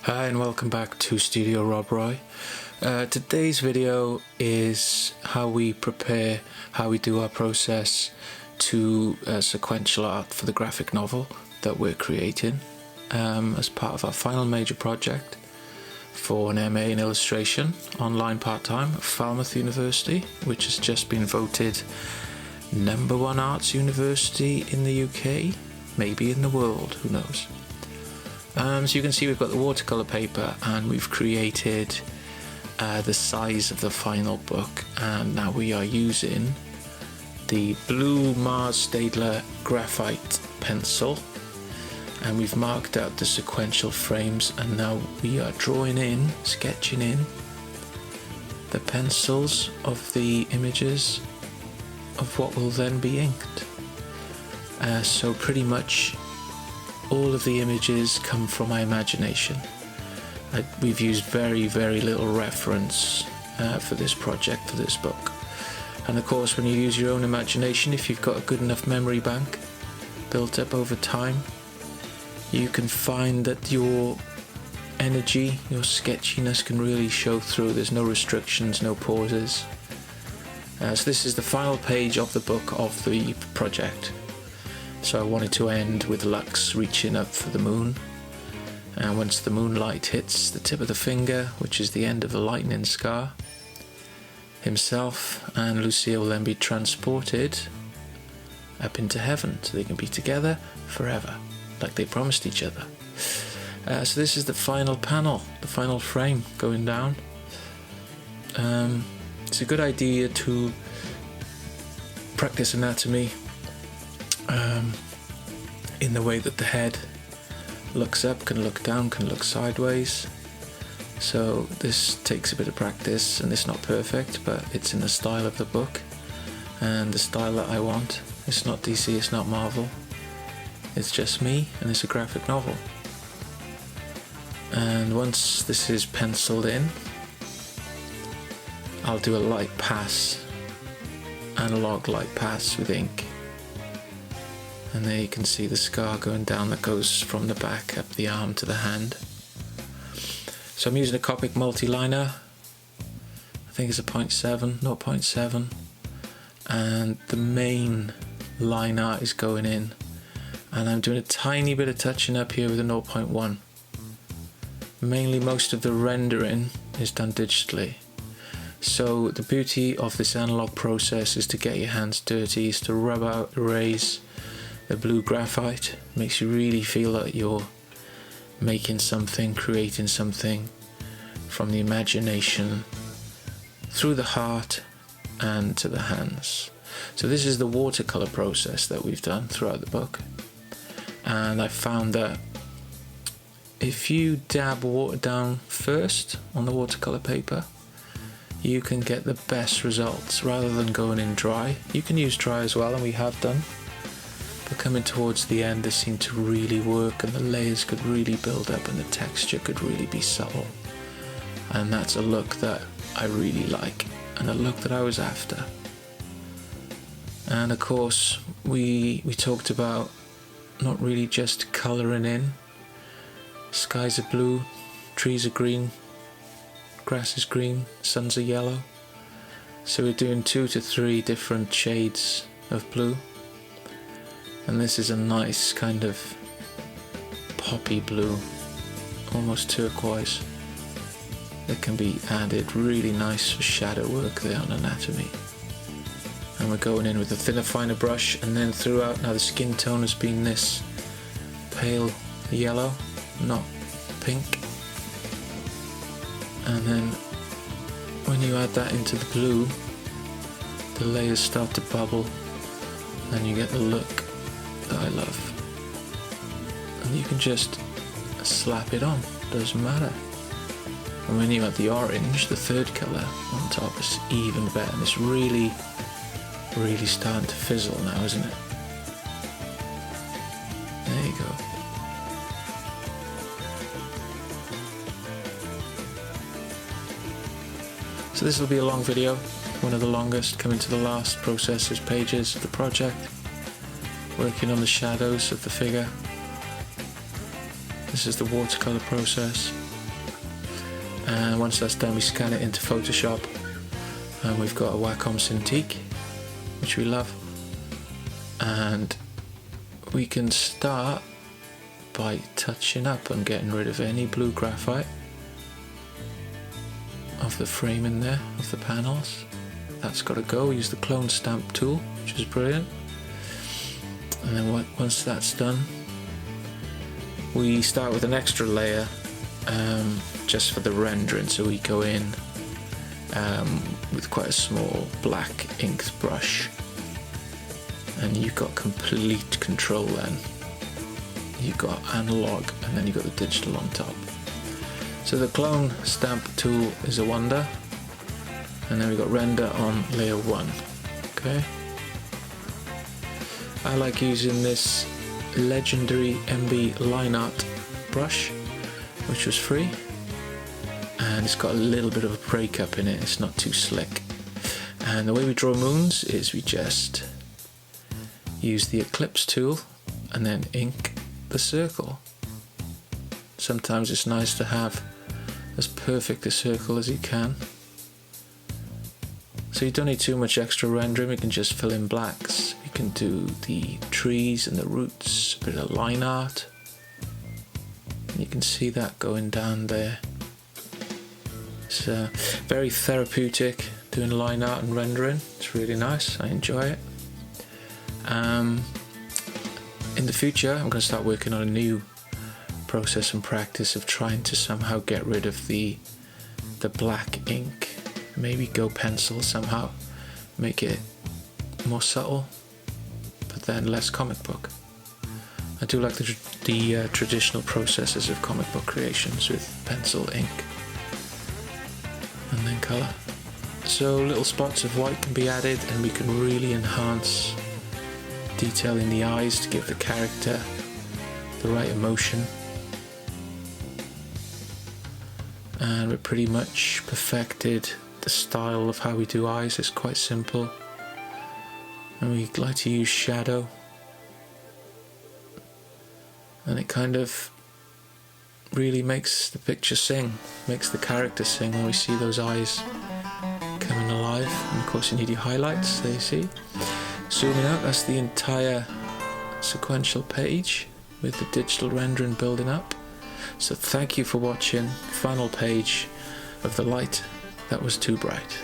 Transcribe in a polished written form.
Hi and welcome back to Studio Rob Roy. Today's video is how we prepare, how we do our process to sequential art for the graphic novel that we're creating as part of our final major project for an MA in illustration, online part-time at Falmouth University, which has just been voted #1 arts university in the UK, maybe in the world, who knows. So you can see we've got the watercolor paper and we've created the size of the final book, and now we are using the blue Mars Staedtler graphite pencil, and we've marked out the sequential frames, and now we are drawing in, sketching in the pencils of the images of what will then be inked. So pretty much all of the images come from my imagination. We've used very little reference for this project, for this book. And of course, when you use your own imagination, if you've got a good enough memory bank built up over time, you can find that your energy, your sketchiness can really show through. There's no restrictions, no pauses. So this is the final page of the book of the project. So I wanted to end with Lux reaching up for the moon, and once the moonlight hits the tip of the finger, which is the end of the lightning scar, himself and Lucia will then be transported up into heaven, so they can be together forever, like they promised each other. So this is the final panel, the final frame going down. It's a good idea to practice anatomy in the way that the head looks up, can look down, can look sideways. So this takes a bit of practice, and it's not perfect, but it's in the style of the book and the style that I want. It's not DC, it's not Marvel, it's just me, and it's a graphic novel. And once this is penciled in, I'll do a light pass, analog light pass with ink. And there you can see the scar going down that goes from the back up the arm to the hand. So I'm using a Copic multi-liner. I think it's a 0.7, and the main line art is going in, and I'm doing a tiny bit of touching up here with a 0.1. Mainly most of the rendering is done digitally. So the beauty of this analog process is to get your hands dirty, is to rub out, erase the blue graphite. Makes you really feel that you're making something, creating something from the imagination through the heart and to the hands. So this is the watercolor process that we've done throughout the book, and I found that if you dab water down first on the watercolor paper, you can get the best results rather than going in dry. You can use dry as well, and we have done, but coming towards the end, this seemed to really work, and the layers could really build up, and the texture could really be subtle. And that's a look that I really like, and a look that I was after. And of course, we talked about not really just colouring in. Skies are blue, trees are green, grass is green, suns are yellow. So we're doing 2 to 3 different shades of blue. And this is a nice kind of poppy blue, almost turquoise, that can be added really nice for shadow work there on anatomy. And we're going in with a thinner, finer brush, and then throughout, now the skin tone has been this pale yellow, not pink. And then when you add that into the blue, the layers start to bubble, and you get the look that I love. And you can just slap it on, doesn't matter. And when you add the orange, the third colour on top, is even better, and it's really starting to fizzle now, isn't it? There you go. So this will be a long video, one of the longest, coming to the last processes pages of the project, working on the shadows of the figure. This is the watercolor process. and once that's done we scan it into Photoshop, and we've got a Wacom Cintiq, which we love, and we can start by touching up and getting rid of any blue graphite of the frame in there, of the panels. That's got to go. We use the clone stamp tool, which is brilliant. And then once that's done, we start with an extra layer just for the rendering. So we go in with quite a small black inked brush, and you've got complete control then. You've got analog and then you've got the digital on top. So the clone stamp tool is a wonder, and then we've got render on layer 1. Okay. I like using this legendary MB line art brush, which was free, and it's got a little bit of a breakup in it. It's not too slick. And the way we draw moons is we just use the ellipse tool and then ink the circle. Sometimes it's nice to have as perfect a circle as you can. So you don't need too much extra rendering, we can just fill in blacks. You can do the trees and the roots, a bit of line art. And you can see that going down there. It's very therapeutic doing line art and rendering. It's really nice, I enjoy it. In the future I'm going to start working on a new process and practice of trying to somehow get rid of the black ink. Maybe go pencil somehow, make it more subtle, but then less comic book. I do like the traditional processes of comic book creations with pencil, ink, and then colour. So little spots of white can be added, and we can really enhance detail in the eyes to give the character the right emotion. And we're pretty much perfected the style of how we do eyes. It's quite simple, and we like to use shadow, and it kind of really makes the picture sing, makes the character sing when we see those eyes coming alive. And of course you need your highlights, there you see. Zooming out, that's the entire sequential page with the digital rendering building up. So thank you for watching. Final page of the light that was too bright.